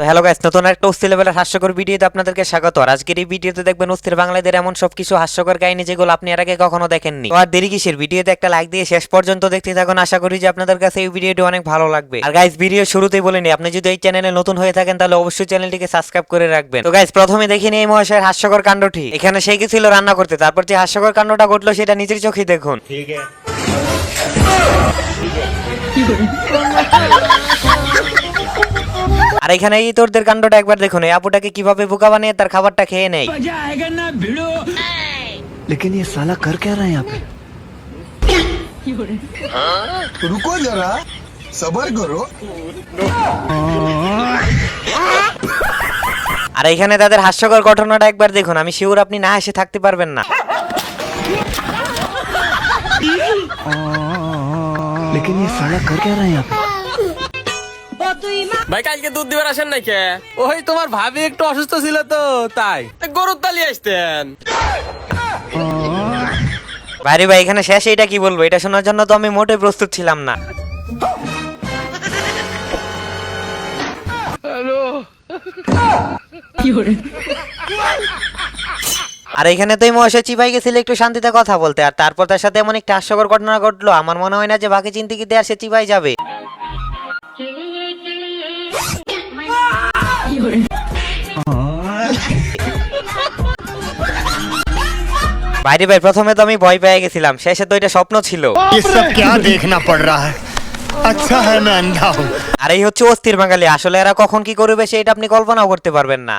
Hello guys, নতুন একটা অস্থির লেভেলের হাস্যকর ভিডিওতে আপনাদেরকে স্বাগত। আর আজকের এই ভিডিওতে দেখবেন অস্থির বাংলাদেশের এমন সবকিছু হাস্যকর কাহিনী যেগুলো আপনি এর আগে কখনো দেখেননি। তো আর দেরি কিসের, ভিডিওতে একটা লাইক দিয়ে শেষ পর্যন্ত দেখতে থাকুন। আশা করি যে আপনাদের কাছে এই ভিডিওটি অনেক ভালো লাগবে। আর গাইস, ভিডিও শুরুতেই বলে নি, আপনি যদি এই চ্যানেলে নতুন হয়ে থাকেন তাহলে অবশ্যই চ্যানেলটিকে সাবস্ক্রাইব করে রাখবেন। তো গাইস, প্রথমে দেখিনি এই মহাশয়ের হাস্যকর কাণ্ডটি। এখানে সে গেছিল রান্না করতে, তারপর যে হাস্যকর কাণ্ডটা ঘটলো সেটা নিজের চোখেই দেখুন। ঠিক আছে। আর এখানে এই তোরদের কাণ্ডটা একবার দেখুন, এই আপুটাকে কিভাবে বোকা বানিয়ে তার খাবারটা খেয়ে নেয়। लेकिन ये साला कर क्या रहा है यहाँ पे? रुको जरा सबर करो। আর এখানে তাদের হাস্যকর ঘটনাটা একবার দেখুন, আমি শিওর আপনি না হেসে থাকতে পারবেন না। लेकिन ये साला कर क्या रहा है यहाँ पे? ভাই কালকে দুধ দিবার আসেন নাই কে? ওই তোমার ভাবি একটু অসুস্থ ছিল তো তাই। গরুর তালি আসতেন। ভাই ভাই, এখানে শেষ এইটা কি বলবো, এটা শোনার জন্য তো আমি মোটেই প্রস্তুত ছিলাম না। আর এখানে তো এই মহাশয় চিপাই গেছিল একটু শান্তিতে কথা বলতে, আর তারপর তার সাথে এমন একটা হাস্যকর ঘটনা ঘটলো। আমার মনে হয় না যে বাকি চিন্তিকিতে আর সে চিপাই যাবে। বাইরে ভাই, প্রথমে তো আমি ভয় পেয়ে গেছিলাম, শেষে তো এটা স্বপ্ন ছিল। ये सब क्या देखना पड़ रहा है? अच्छा है मैं अंधा हूँ। আর এই হচ্ছে অস্থির বাঙালি, আসলে এরা কখন কি করবে সেটা আপনি কল্পনাও করতে পারবেন না।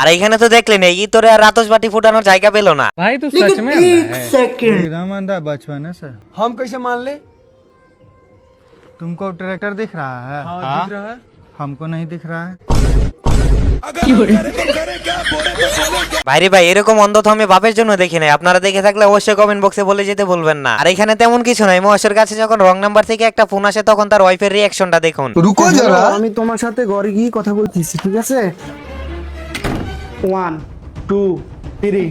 আর এখানে তো দেখলেন এই তোরে আর আতশবাজি ফুটানোর জায়গা পেল না। भाई तू सच में रामंदा बचपन है सर। हम कैसे मान ले? तुमको ट्रैक्टर दिख रहा है? दिख रहा है। हमको नहीं दिख रहा है। ভাইরে ভাই, এরকম অন্ধ তো আমি বাপের জন্য দেখি নাই। আপনারা দেখে থাকলে অবশ্যই কমেন্ট বক্সে বলে যেতে বলবেন না। আর এখানে তেমন কিছু নাই, মহেশের কাছে যখন রং নাম্বার থেকে একটা ফোন আসে তখন তার ওয়াইফের রিঅ্যাকশনটা দেখুন। रुको जरा আমি তোমার সাথে ঘরে গিয়ে কথা বলতেছি, ঠিক আছে? 1 2 3।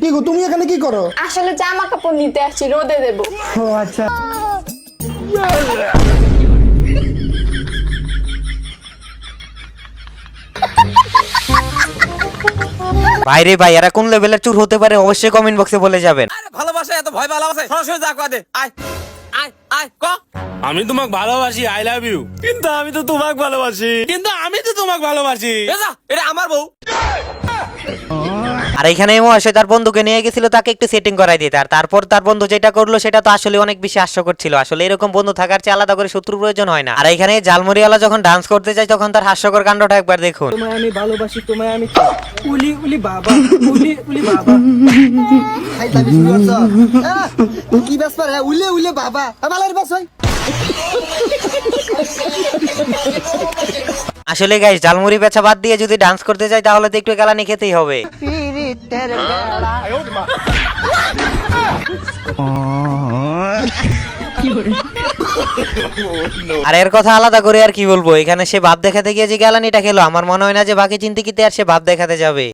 কি গো, তুমি এখানে কি করো? আসলে জামা কাপড় নিতে আসছি, রোদে দেব। ও আচ্ছা। ভাইরে ভাই, এরা কোন লেভেলের চুর হতে পারে অবশ্যই কমেন্ট বক্সে বলে যাবেন। আরে ভালোবাসা এত ভয় ভালোবাসা সরাসরি যা কয় দে। আয় আয় আয় ক। আমি তোমাকে ভালোবাসি, আই লাভ ইউ। কিন্তু আমি তো তোমাকে ভালোবাসি। কিন্তু আমি তো তোমাকে ভালোবাসি। এটা আমার বউ। আর এখানে মহাশয় তার বন্ধুকে নিয়ে গেছিল তাকে একটু সেটিং করাই দিতে, আর তারপর তার বন্ধু যেটা করলো সেটা তো আসলে অনেক বেশি হাস্যকর ছিল। আসলে এরকম বন্ধু থাকার চেয়ে আলাদা করে শত্রু প্রয়োজন হয় না। আর এখানে জালমুড়িওয়ালা যখন ডান্স করতে যায় তখন তার হাস্যকর কাণ্ডটা একবার দেখুন। তোমায় আমি ভালোবাসি, তোমায় আমি উলি উলি বাবা, উলি উলি বাবা। হাই লাভ ইউ সর। কি ব্যাপার है? উলি উলি বাবা আমাদের বাস হয়। আসলে গাইস, জালমুড়ি বেচা বাদ দিয়ে যদি ডান্স করতে যাই তাহলে তো একটু গালানি খেতেই হবে। আর এর কথা আলাদা করে আর কি বলবো, এখানে সে ভাব দেখাতে গিয়ে যে গালানিটা খেলো, আমার মনে হয় না যে বাকি চিন্তিকিতে আর সে ভাব দেখাতে যাবে।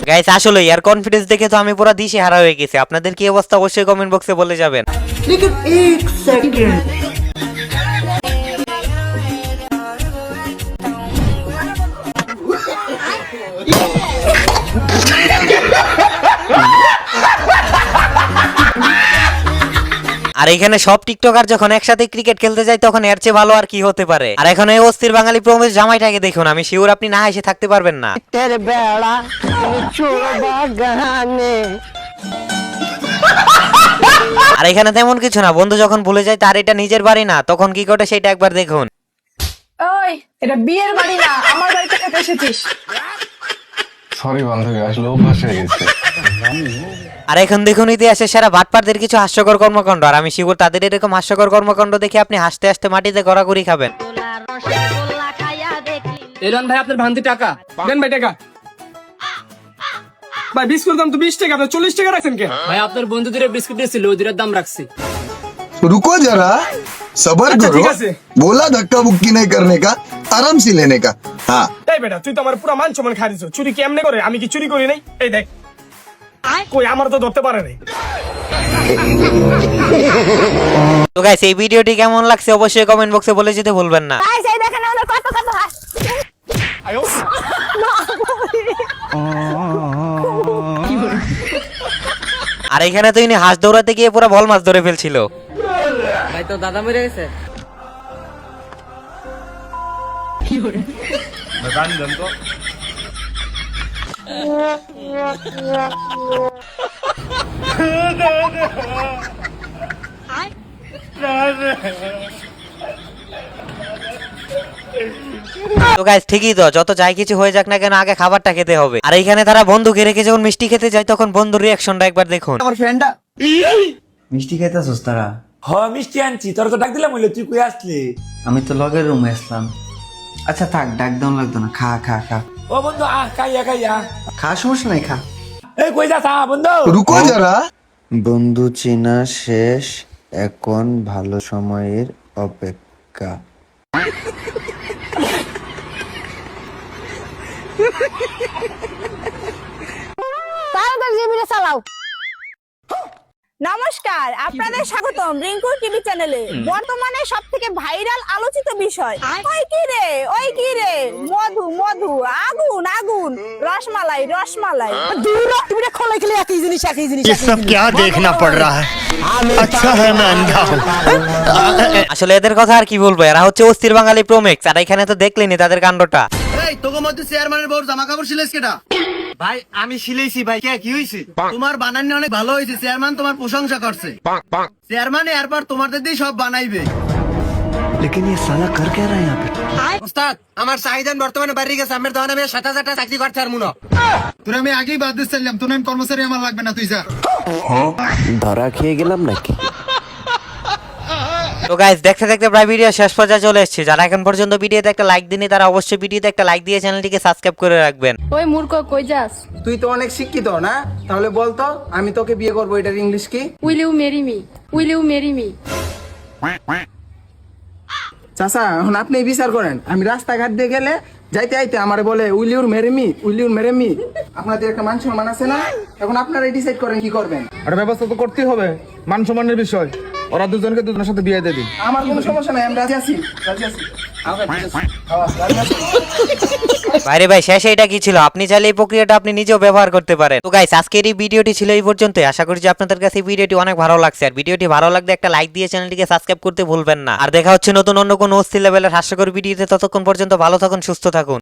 গাইস, আসলে এর কনফিডেন্স দেখে তো আমি পুরো দিশে হারা হয়ে গেছি। আপনাদের কি অবস্থা অবশ্যই কমেন্ট বক্সে বলে যাবেন। लेकिन 1 सेकंड। আর এখানে সব টিকটকার যখন একসাথে ক্রিকেট খেলতে যায় তখন এর চেয়ে ভালো আর কি হতে পারে। আর এখন এই অস্থির বাঙালি প্রমেশ জামাইটাকে দেখুন, আমি শিওর আপনি না এসে থাকতে পারবেন না। আর এখানে তেমন কিছু না, বন্ধু যখন ভুলে যায় তার এটা নিজের বাড়ি না তখন কি ঘটে সেটা একবার দেখুন। ওই, এটা বিয়ের বাড়ি না, আমার বাড়িতে খেতে এসেছিস। সরি বান্ধবী, আসলে অভ্যাস হয়ে গেছে। আর এখন দেখুন ইতিহাসের সেরা ভাটপারদের কিছু হাস্যকর কর্মকাণ্ড। আর আমি শিওর তাদের এরকম হাস্যকর কর্মকাণ্ড দেখে আপনি হাসতে হাসতে মাটিতে গড়াগড়ি খাবেন। এরন ভাই আপনার ভান্তি টাকা দেন ভাই। টাকা ভাই, বিস্কুটের দাম তো 20 টাকা, আপনি 40 টাকা রাখছেন কে? ভাই আপনার বন্ধু দুটো বিস্কুট দিয়েছিল, ওই দুটোর দাম রাখছি। रुको जरा सबर अच्छा, करो। ठीक है से। बोला धक्का बुक्की नहीं करने का। आराम से लेने का। हाँ এই বেটা তুই তো আমার পুরো মান সম্মান খাই দিছো চুরি কেমনে করে আমি কি চুরি করি নাই এই দেখ কই আমার তো ধরতে পারে নাই তো গাইস এই ভিডিওটি কেমন লাগছে অবশ্যই কমেন্ট বক্সে বলে যেতে ভুলবেন না। গাইস এই দেখেন আমাদের কত কত হাস আর এখানে তো ইনি হাঁস দৌড়াতে গিয়ে পুরো ভল মাছ ধরে ফেলছিল। ভাই তো দাদা মরে গেছে। তো গাইস ঠিকই তো, যত যাই কিছু হয়ে যাক না কেন আগে খাবারটা খেতে হবে। আর এইখানে তারা বন্ধুকে রেখে যখন মিষ্টি খেতে যায় তখন বন্ধুর রিয়াকশনটা একবার দেখুন। আমার ফ্রেন্ডটা মিষ্টি খাইতেছস তারা? হ মিষ্টি আনছি, তোর তো ডাক দিলাম বলে তুই কই আসলি? আমি তো লগের রুমে আসলাম। আচ্ছা থাক, ডাক দাও লাগতো না, খা খা খা ও বন্ধু খাইয়া খাইয়া। খা, সমস্যা নাই, খা। এই কই যাস বন্ধু? रुको जरा। বন্ধু চেনা শেষ, এখন ভালো সময়ের অপেক্ষা। তাড়াতাড়ি জিবিটা চালাও। নমস্কার, আপনাদের স্বাগতম রিঙ্কু টিভি চ্যানেলে। বর্তমানে সবথেকে ভাইরাল আলোচিত বিষয় ওই কি রে মধু মধু আগুন আগুন রসমালাই রসমালাই দূর টিভিটা খোলা খেলে একই জিনিস ये सब क्या देखना पड़ रहा है? अच्छा है मैं अंधा हूँ। আসলে এদের কথা আর কি বলবো, এরা হচ্ছে অস্থির বাঙালি প্রোমেক্স। আর এখানে তো দেখলেনি তাদের কাণ্ডটা। এই তোকে মধ্যে চেয়ারম্যানের বউর জামা কাপড় সিলেছ কেটা? ভাই আমি সিলেইছি ভাই। কে কি হইছে? তোমার বানানি অনেক ভালো হয়েছে, চেয়ারম্যান তোমার প্রশংসা করছে। চেয়ারম্যান এরপর তোমাদের দিয়ে সব বানাইবে। लेकिन ये साला कर क्या रहा है यहाँ पे? ওস্তাদ আমার চাহিদান বর্তমানে বাড়ি গেছে, আমার দোকানে আমি ৭০০০ টাকা চাকরি করতে আর মুনো। তোর আমি আগেই বাদ দিচ্ছিলাম, তোর আমি কর্মচারী আমার লাগবে না, তুই যা। ধরা খেয়ে গেলাম নাকি? তো গাইস দেখতে দেখতে প্রায় ভিডিও শেষ পর্যায়ে চলে এসেছে। যারা এখন পর্যন্ত ভিডিওতে একটা লাইক দিননি তারা অবশ্যই ভিডিওতে একটা লাইক দিয়ে চ্যানেলটিকে সাবস্ক্রাইব করে রাখবেন। ওই মূর্খ কই যাস? তুই তো অনেক শিক্ষিত না, তাহলে বলতো আমি তোকে বিয়ে করবো, এটার ইংলিশ কি? Will you marry me? Will you marry me? চাচা এখন আপনি বিচার করেন, আমি রাস্তাঘাট দিয়ে গেলে যাইতে আইতে আমারে বলে উইল ইউর মেরে মি, উইল ইউর মেরে মি। আপনাদের একটা মান সম্মান আছে না? এখন আপনারা ডিসাইড করেন কি করবেন। একটা ব্যবস্থা তো করতেই হবে, মান সম্মানের বিষয়। ওরা দুজনকে দুজনের সাথে বিয়ে দিয়ে দিন। আমার কোনো সমস্যা নাই, আমি রাজি আছি, রাজি আছি। বাইরে ভাই শেষে এটা কি ছিল? আপনি চাইলে এই প্রক্রিয়াটা আপনি নিজেও ব্যবহার করতে পারেন। তো গাইস আজকের এই ভিডিওটি ছিল এই পর্যন্তই। আশা করি যে আপনাদের কাছে এই ভিডিওটি অনেক ভালো লাগছে। আর ভিডিওটি ভালো লাগলে একটা লাইক দিয়ে চ্যানেলটিকে সাবস্ক্রাইব করতে ভুলবেন না। আর দেখা হচ্ছে নতুন অন্য কোনো অস্থির লেভেলের হাস্যকর ভিডিওতে। ততক্ষণ পর্যন্ত ভালো থাকুন, সুস্থ থাকুন।